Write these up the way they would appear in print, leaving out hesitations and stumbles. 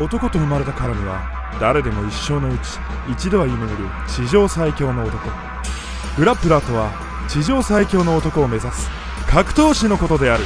男と生まれたからには誰でも一生のうち一度は夢見る地上最強の男。グラップラーとは地上最強の男を目指す格闘士のことである。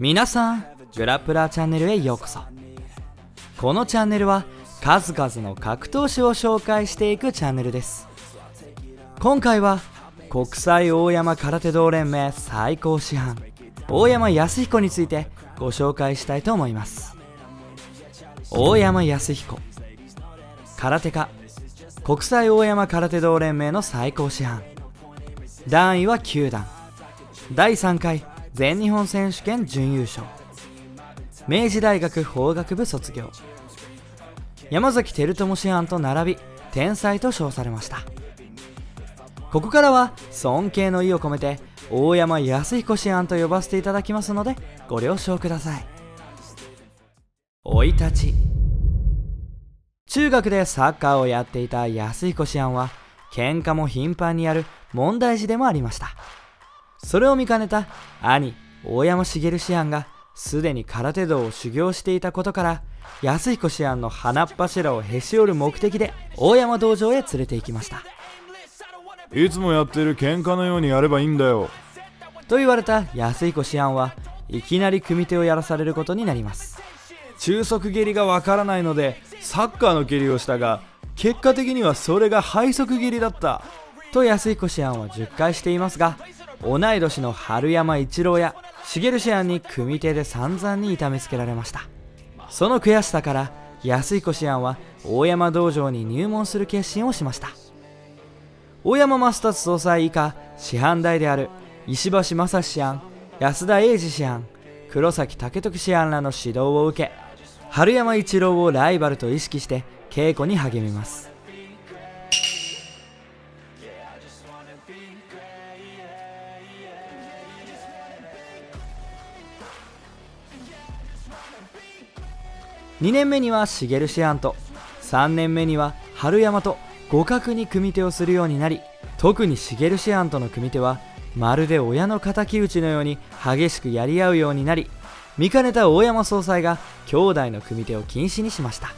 皆さん、グラップラーチャンネルへようこそ。このチャンネルは数々の格闘士を紹介していくチャンネルです。今回は国際大山空手道連盟最高師範大山康彦についてご紹介したいと思います。大山康彦、空手家、国際大山空手道連盟の最高師範、段位は9段、第3回全日本選手権準優勝、明治大学法学部卒業、山崎輝友師範と並び天才と称されました。ここからは尊敬の意を込めて大山康彦師範と呼ばせていただきますのでご了承ください。生い立ち。中学でサッカーをやっていた康彦師範は喧嘩も頻繁にやる問題児でもありました。それを見かねた兄大山茂師範がすでに空手道を修行していたことから康彦師範の鼻っ柱をへし折る目的で大山道場へ連れて行きました。いつもやってる喧嘩のようにやればいいんだよと言われた康彦師範はいきなり組手をやらされることになります。中足蹴りがわからないのでサッカーの蹴りをしたが結果的にはそれが背側蹴りだったと康彦師範は10回していますが、同い年の春山一郎や茂師範に組手で散々に痛めつけられました。その悔しさから康彦師範は大山道場に入門する決心をしました。大山正達総裁以下師範代である石橋正師範、安田英二師範、黒崎武時師範らの指導を受け、春山一郎をライバルと意識して稽古に励みます。2年目には茂師範と、3年目には春山と互角に組手をするようになり、特に茂師範との組手はまるで親の敵討ちのように激しくやり合うようになり、見かねた大山総裁が兄弟の組手を禁止にしました。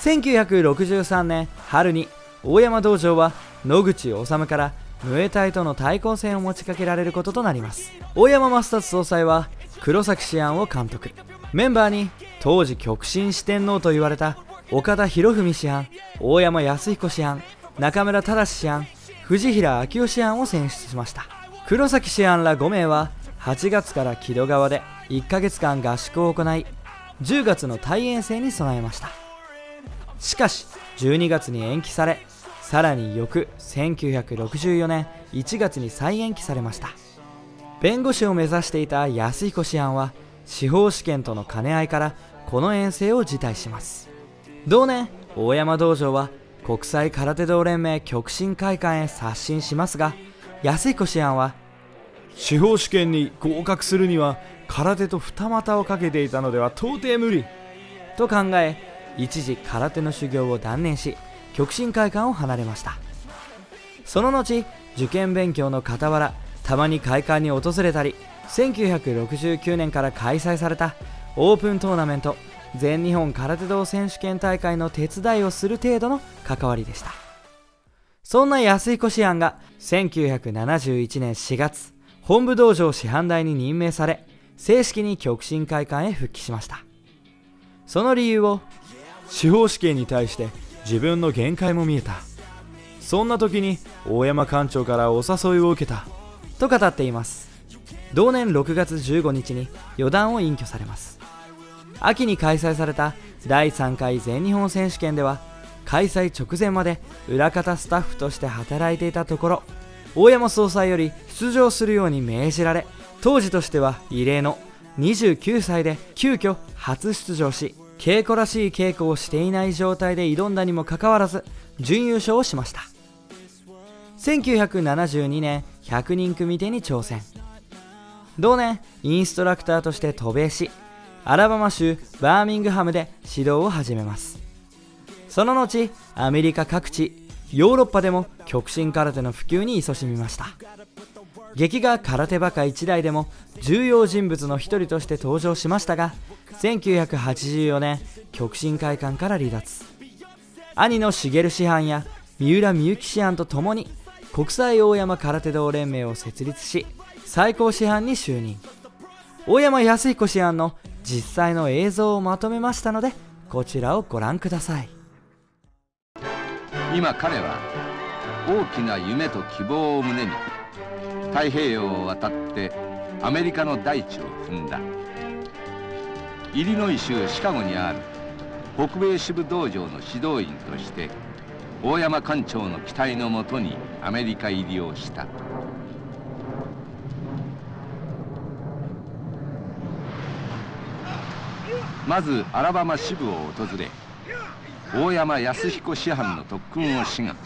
1963年春に大山道場は野口治からムエタイとの対抗戦を持ちかけられることとなります。大山正達総裁は黒崎師範を監督、メンバーに当時極真四天王と言われた岡田博文師範、大山康彦師範、中村忠師範、藤平明夫師範を選出しました。黒崎師範ら5名は8月から木戸川で1ヶ月間合宿を行い、10月の大遠征に備えました。しかし12月に延期され、さらに翌1964年1月に再延期されました。弁護士を目指していた康彦師範は司法試験との兼ね合いからこの遠征を辞退します。同年大山道場は国際空手道連盟極真会館へ刷新しますが、康彦師範は司法試験に合格するには空手と二股をかけていたのでは到底無理と考え、一時空手の修行を断念し極真会館を離れました。その後受験勉強の傍らたまに会館に訪れたり、1969年から開催されたオープントーナメント全日本空手道選手権大会の手伝いをする程度の関わりでした。そんな康彦師範が1971年4月本部道場師範代に任命され、正式に極真会館へ復帰しました。その理由を、司法試験に対して自分の限界も見えた、そんな時に大山館長からお誘いを受けたと語っています。同年6月15日に四段を隠居されます。秋に開催された第3回全日本選手権では、開催直前まで裏方スタッフとして働いていたところ、大山総裁より出場するように命じられ、当時としては異例の29歳で急遽初出場し、稽古らしい稽古をしていない状態で挑んだにもかかわらず準優勝をしました。1972年100人組手に挑戦。同年インストラクターとして渡米し、アラバマ州バーミングハムで指導を始めます。その後アメリカ各地、ヨーロッパでも極真空手の普及に勤しみました。劇画空手バカ一代でも重要人物の一人として登場しましたが、1984年極真会館から離脱。兄の茂師範や三浦美幸師範と共に国際大山空手道連盟を設立し、最高師範に就任。大山康彦師範の実際の映像をまとめましたので、こちらをご覧ください。今彼は大きな夢と希望を胸に太平洋を渡ってアメリカの大地を踏んだ。イリノイ州シカゴにある北米支部道場の指導員として大山館長の期待のもとにアメリカ入りをした。まずアラバマ支部を訪れ、大山康彦師範の特訓を志願。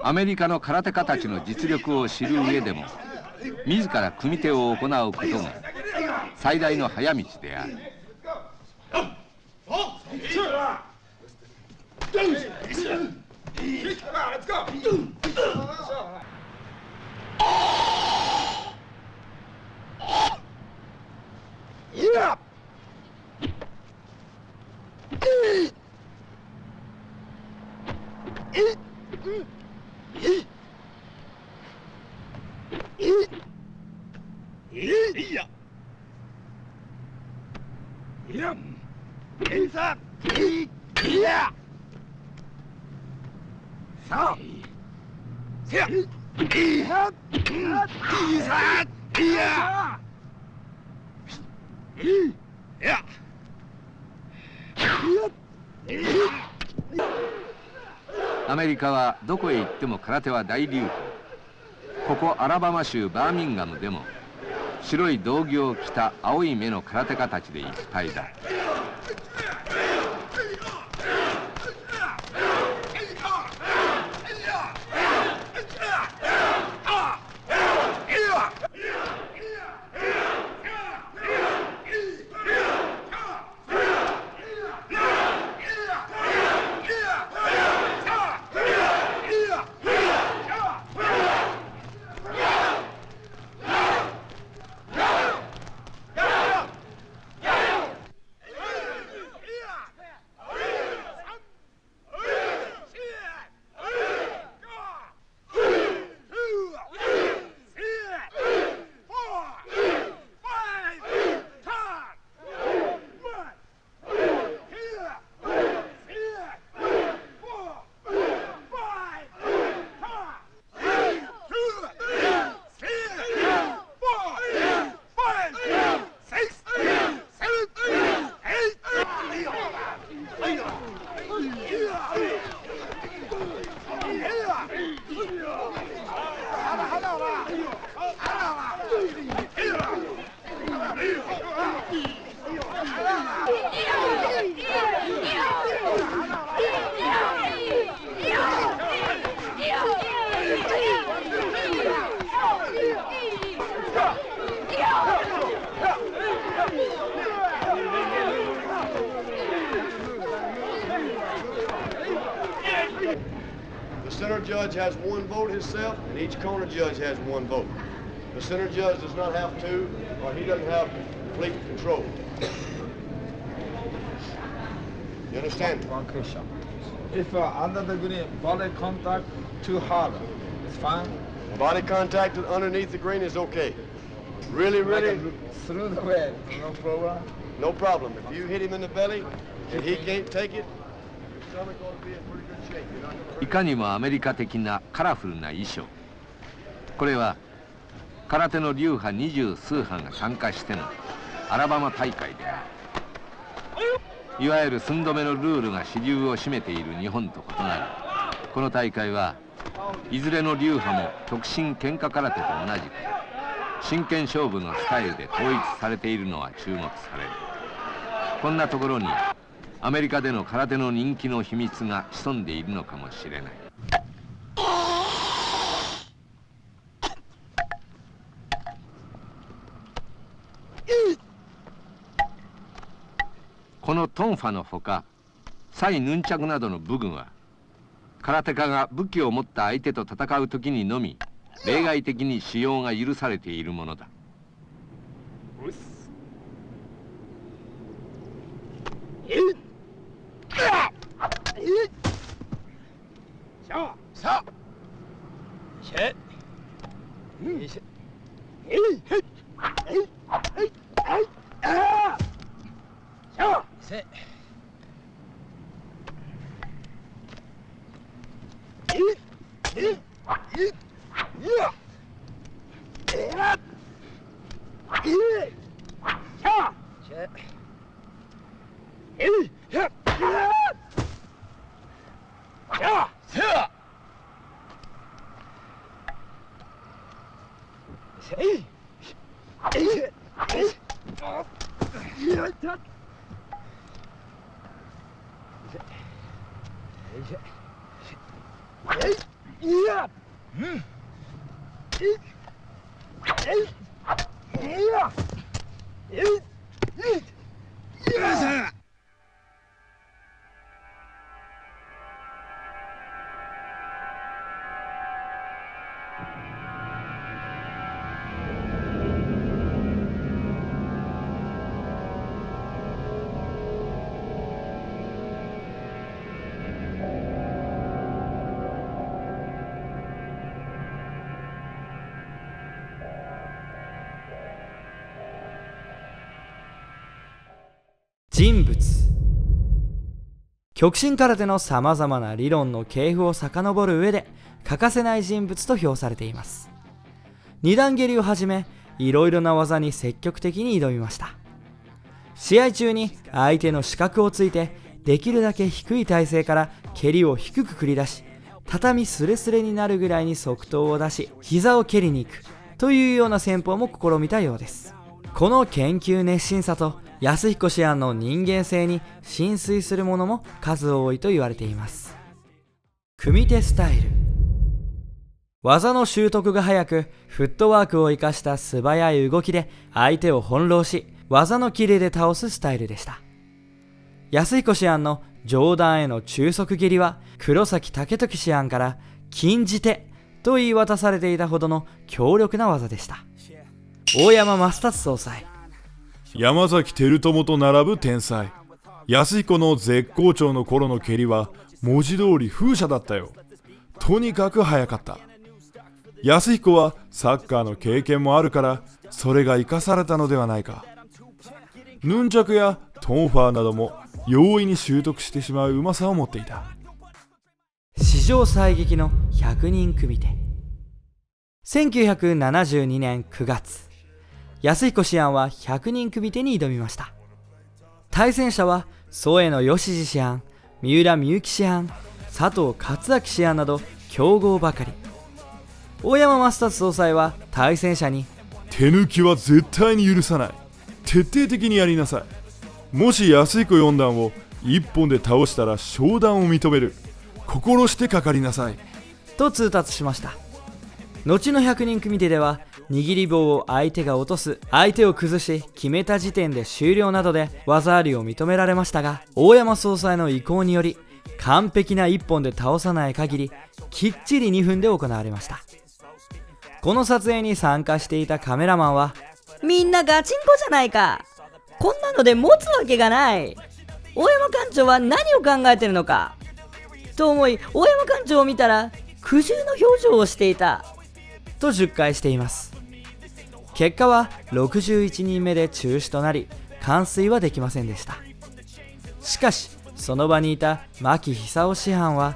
アメリカの空手家たちの実力を知る上でも、自ら組手を行うことが最大の早道である。アメリカはどこへ行っても空手は大流行。ここアラバマ州バーミンガムでも白い道着を着た青い目の空手家たちでいっぱいだ。The center judge has one vote himself, and each corner judge has one vote. The center judge does not have two, or he doesn't have complete control. You understand? One question. If under the green, body contact too hard, it's fine. Body contact underneath the green is okay. Really, really, Through the way, no problem. no problem. If you hit him in the belly and he can't take it, his stomach ought to be in pretty good shape. You're not gonna hurt いかにもアメリカ的なカラフルな衣装。これは空手の流派20数派が参加してのアラバマ大会である。いわゆる寸止めのルールが主流を占めている日本と異なるこの大会はいずれの流派も極真喧嘩空手と同じく真剣勝負のスタイルで統一されているのは注目される。こんなところにアメリカでの空手の人気の秘密が潜んでいるのかもしれない。このトンファのほか、サイ・ヌンチャクなどの武具は空手家が武器を持った相手と戦う時にのみ例外的に使用が許されているものだ。人物。極真空手のさまざまな理論の系譜を遡る上で欠かせない人物と評されています。二段蹴りをはじめいろいろな技に積極的に挑みました。試合中に相手の死角をついてできるだけ低い体勢から蹴りを低く繰り出し、畳スレスレになるぐらいに側頭を出し膝を蹴りに行くというような戦法も試みたようです。この研究熱心さと安彦師範の人間性に心酔するものも数多いと言われています。組手スタイル。技の習得が早くフットワークを生かした素早い動きで相手を翻弄し技のキレで倒すスタイルでした。安彦師範の上段への中足蹴りは黒崎武時師範から禁じ手と言い渡されていたほどの強力な技でした。大山増達総裁。山崎輝友と並ぶ天才安彦の絶好調の頃の蹴りは文字通り風車だったよ。とにかく速かった。安彦はサッカーの経験もあるからそれが生かされたのではないか。ヌンチャクやトンファーなども容易に習得してしまううまさを持っていた。史上最激の100人組手。1972年9月、安彦師範は100人組手に挑みました。対戦者は添野義次師範、三浦美幸師範、佐藤勝明師範など強豪ばかり。大山増達総裁は対戦者に、手抜きは絶対に許さない。徹底的にやりなさい。もし安彦四段を一本で倒したら昇段を認める。心してかかりなさい。と通達しました。後の100人組手では、握り棒を相手が落とす、相手を崩し決めた時点で終了などで技ありを認められましたが、大山総裁の意向により完璧な1本で倒さない限りきっちり2分で行われました。この撮影に参加していたカメラマンは、みんなガチンコじゃないか。こんなので持つわけがない。大山館長は何を考えてるのかと思い、大山館長を見たら苦渋の表情をしていたと述回しています。結果は61人目で中止となり、完遂はできませんでした。しかしその場にいた牧久夫師範は、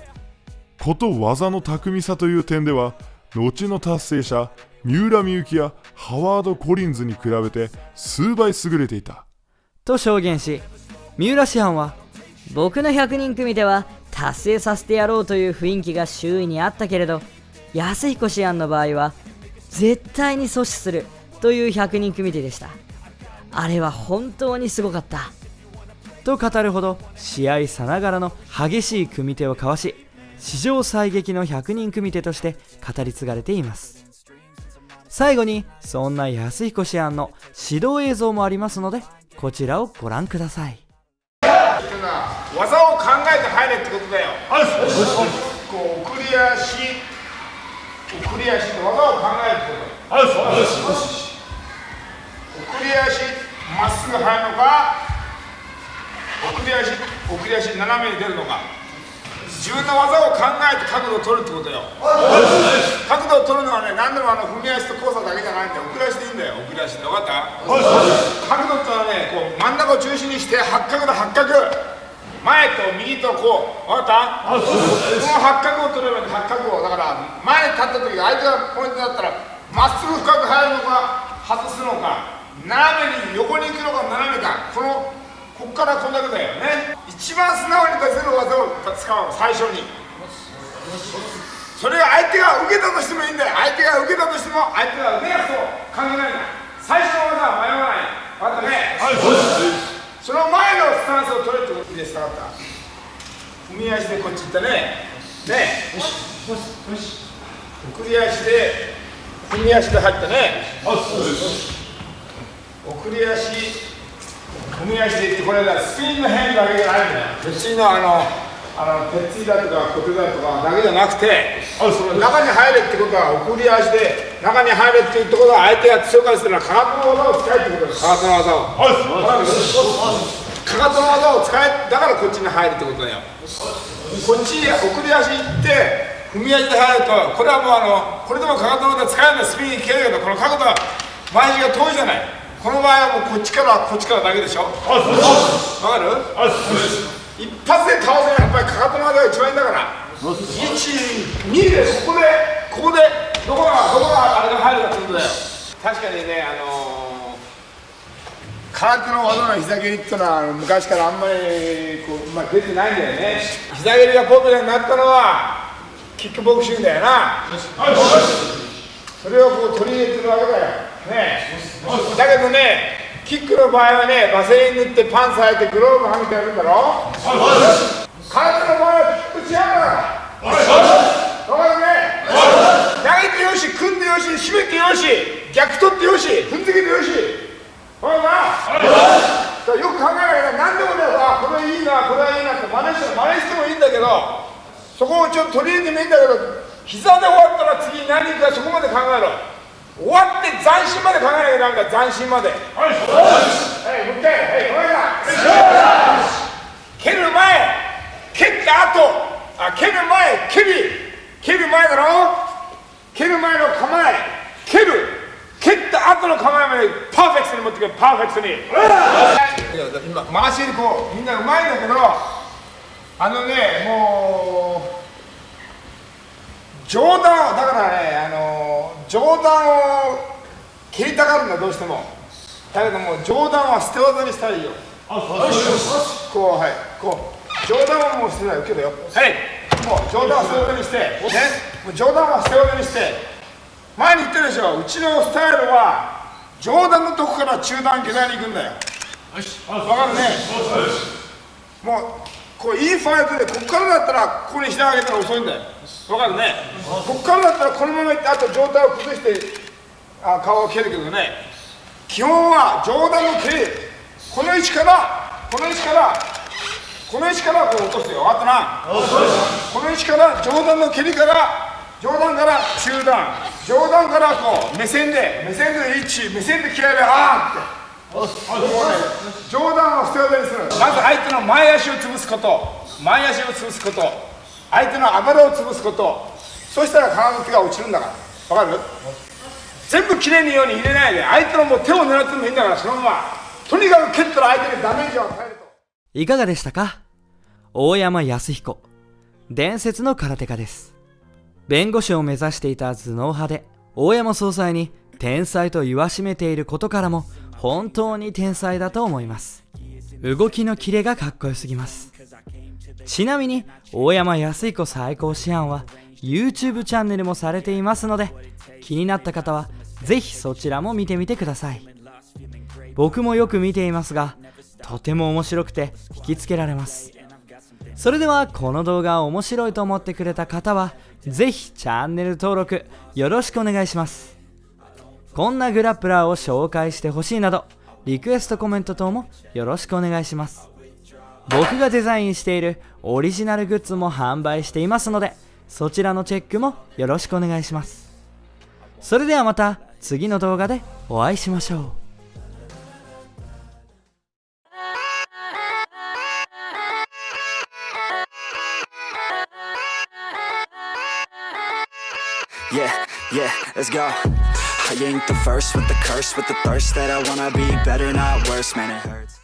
こと技の巧みさという点では後の達成者三浦美幸やハワード・コリンズに比べて数倍優れていたと証言し、三浦師範は、僕の100人組では達成させてやろうという雰囲気が周囲にあったけれど、安彦師範の場合は絶対に阻止するという100人組手でした。あれは本当にすごかったと語るほど、試合さながらの激しい組手を交わし、史上最激の100人組手として語り継がれています。最後にそんな安彦師範の指導映像もありますので、こちらをご覧ください。技を考えて入れってことだよ。こう送り足って技を考えるってこと。送り足まっすぐ入るのか、送り足斜めに出るのか、自分の技を考えて角度を取るってことよ。角度を取るのはね、何でも踏み足と交差だけじゃないんだよ。送り足でいいんだよ。送り足で分かった？角度ってのはね、こう真ん中を中心にして八角だ、八角。前と右とこう、分かった？この八角を取ればいいんだ、八角を。だから前に立った時相手がポイントだったらまっすぐ深く入るのか外すのか、斜めに横に行くのか斜めか、こっからこんだけだよね。一番素直に出せる技を使うの、最初に。それが相手が受けたとしてもいいんだよ。相手が受けたとしても相手が受けなくても関係ないんだ。最初の技は迷わない。分かったね。その前のスタンスを取れってことでしたかった。踏み足でこっち行ったね。ね。送り足で踏み足で入ったね。送り足踏み足でいって、これだ、スピンの変化だけじゃないんだよ。別に鉄槌だとか小手だとかだけじゃなくて、その中に入れってことは、送り足で中に入れっていうところは相手が強かったらかかとの技を使えってことです。かかとの技を。かかとの技を使え、だからこっちに入るってことだよ。こっち送り足行って踏み足で入ると、これはもうこれでもかかとの技使えるんだ。スピンに消えるけど、この角度は前足が遠いじゃない。この場合はもうこっちからだけでしょ。わかる？一発で倒せない。やっぱりかかとの技が一番いいんだから。1、2でここでどこがあれが入るかってことだよ。確かにね、空手の技の膝蹴りっていうのは昔からあんまり出てないんだよね。膝蹴りがポピュラーになったのはキックボクシングだよな。それをこう取り入れてるわけだよね。だけどね、キックの場合はね、バセリン塗ってパンツ履いてグローブはめてやるんだろ。空手の場合はキック違うんだから。わかるね。投げてよし、組んでよし、締めてよし、逆取ってよし、踏んづけてよし。ほらな。よく考えないから、何でもね、これいいな、これはいいなって真似してもいいんだけど、そこをちょっと取り入れてもいいんだけど、膝で終わったら次何かそこまで考えろ。終わって斬新まで考えなきゃダメだ。斬新まで。はい、もう一回。はい、ごめんな。蹴る前、蹴った後、蹴る前だろ。蹴る前の構え、蹴った後の構えまでパーフェクトに持ってくる。パーフェクトに。今回しにこうみんなうまいんだけど、もう上段だからね、上段を蹴りたがるんだ、どうしても。だけども上段は捨て技にしたらいいよ。こう上段はもう捨てないよ。けどよ、はい、もう上段は捨て技にして、ね、もう上段は捨て技にして、しょ。うちのスタイルは上段のとこから中段下段に行くんだよ。わかるね。もうこういいファイトで、ここからだったらここに膝上げたら遅いんだよ。わかるね。ここからだったらこのままいって、あと上体を崩して顔を蹴るけどね、基本は上段の蹴り、この位置からこの位置からこの位置からこう落とすよ。あとな、この位置から上段の蹴りから、上段から中段、上段からこう目線で目線で気合いでって、上段をステージにする。まず相手の前足を潰すこと、相手のあばらを潰すこと、そしたら体の手が落ちるんだから。わかる？全部きれいにように入れないで、相手のもう手を狙ってもいいんだから、そのままとにかく蹴ったら相手にダメージを与えると。いかがでしたか？大山康彦、伝説の空手家です。弁護士を目指していた頭脳派で、大山総裁に天才と言わしめていることからも、本当に天才だと思います。動きのキレがかっこよすぎます。ちなみに大山康彦最高師範は YouTube チャンネルもされていますので、気になった方はぜひそちらも見てみてください。僕もよく見ていますが、とても面白くて引きつけられます。それではこの動画を面白いと思ってくれた方はぜひチャンネル登録よろしくお願いします。こんなグラップラーを紹介してほしいなどリクエストコメント等もよろしくお願いします。僕がデザインしているオリジナルグッズも販売していますので、そちらのチェックもよろしくお願いします。それではまた次の動画でお会いしましょう。Yeah, yeah, let's go. I ain't the first with the curse, with the thirst that I wanna be better, not worse, man, it hurts.